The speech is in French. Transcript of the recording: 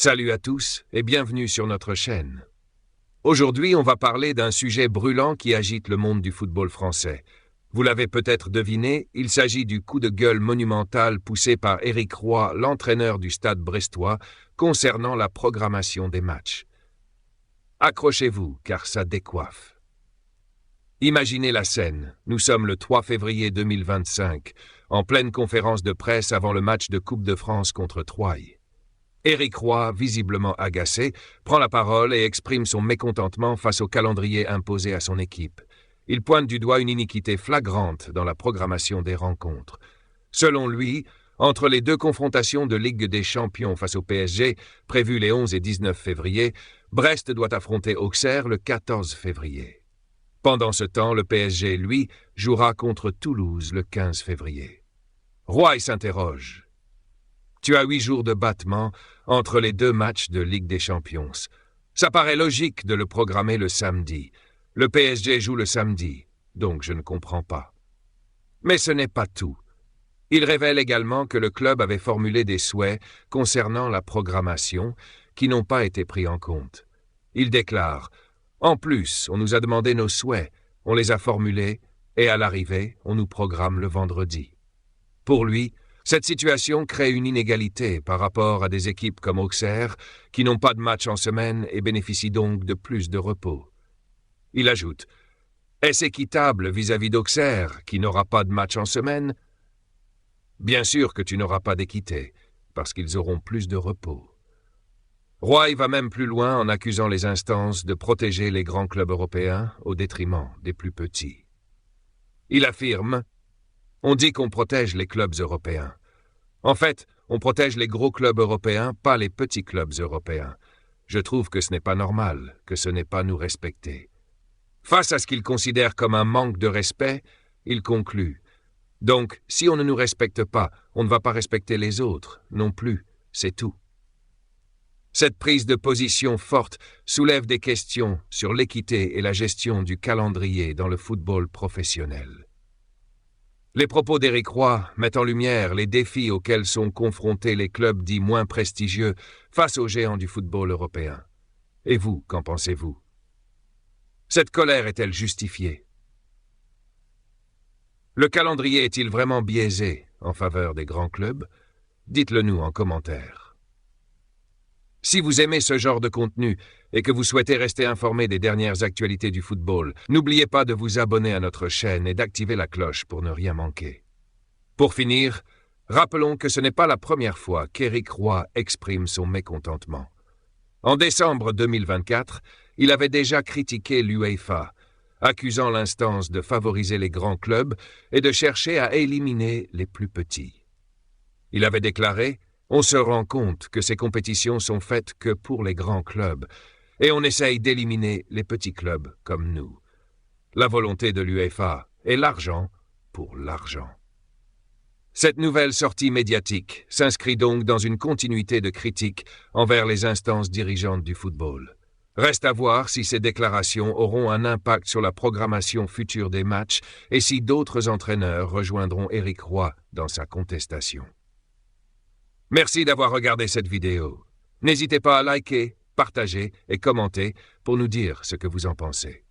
Salut à tous et bienvenue sur notre chaîne. Aujourd'hui, on va parler d'un sujet brûlant qui agite le monde du football français. Vous l'avez peut-être deviné, il s'agit du coup de gueule monumental poussé par Éric Roy, l'entraîneur du Stade brestois, concernant la programmation des matchs. Accrochez-vous, car ça décoiffe. Imaginez la scène. Nous sommes le 3 février 2025, en pleine conférence de presse avant le match de Coupe de France contre Troyes. Éric Roy, visiblement agacé, prend la parole et exprime son mécontentement face au calendrier imposé à son équipe. Il pointe du doigt une iniquité flagrante dans la programmation des rencontres. Selon lui, entre les deux confrontations de Ligue des Champions face au PSG, prévues les 11 et 19 février, Brest doit affronter Auxerre le 14 février. Pendant ce temps, le PSG, lui, jouera contre Toulouse le 15 février. Roy s'interroge. Tu as 8 jours de battement entre les deux matchs de Ligue des Champions. Ça paraît logique de le programmer le samedi. Le PSG joue le samedi, donc je ne comprends pas. Mais ce n'est pas tout. Il révèle également que le club avait formulé des souhaits concernant la programmation qui n'ont pas été pris en compte. Il déclare « En plus, on nous a demandé nos souhaits, on les a formulés, et à l'arrivée, on nous programme le vendredi. » Pour lui, cette situation crée une inégalité par rapport à des équipes comme Auxerre qui n'ont pas de match en semaine et bénéficient donc de plus de repos. Il ajoute « Est-ce équitable vis-à-vis d'Auxerre qui n'aura pas de match en semaine ? Bien sûr que tu n'auras pas d'équité, parce qu'ils auront plus de repos. » Roy va même plus loin en accusant les instances de protéger les grands clubs européens au détriment des plus petits. Il affirme « On dit qu'on protège les clubs européens. En fait, on protège les gros clubs européens, pas les petits clubs européens. Je trouve que ce n'est pas normal, que ce n'est pas nous respecter. » Face à ce qu'il considère comme un manque de respect, il conclut « Donc, si on ne nous respecte pas, on ne va pas respecter les autres, non plus, c'est tout. » Cette prise de position forte soulève des questions sur l'équité et la gestion du calendrier dans le football professionnel. Les propos d'Éric Roy mettent en lumière les défis auxquels sont confrontés les clubs dits moins prestigieux face aux géants du football européen. Et vous, qu'en pensez-vous? Cette colère est-elle justifiée? Le calendrier est-il vraiment biaisé en faveur des grands clubs? Dites-le nous en commentaire. Si vous aimez ce genre de contenu et que vous souhaitez rester informé des dernières actualités du football, n'oubliez pas de vous abonner à notre chaîne et d'activer la cloche pour ne rien manquer. Pour finir, rappelons que ce n'est pas la première fois qu'Éric Roy exprime son mécontentement. En décembre 2024, il avait déjà critiqué l'UEFA, accusant l'instance de favoriser les grands clubs et de chercher à éliminer les plus petits. Il avait déclaré « On se rend compte que ces compétitions sont faites que pour les grands clubs, et on essaye d'éliminer les petits clubs comme nous. La volonté de l'UEFA est l'argent pour l'argent. » Cette nouvelle sortie médiatique s'inscrit donc dans une continuité de critiques envers les instances dirigeantes du football. Reste à voir si ces déclarations auront un impact sur la programmation future des matchs et si d'autres entraîneurs rejoindront Éric Roy dans sa contestation. Merci d'avoir regardé cette vidéo. N'hésitez pas à liker, partager et commenter pour nous dire ce que vous en pensez.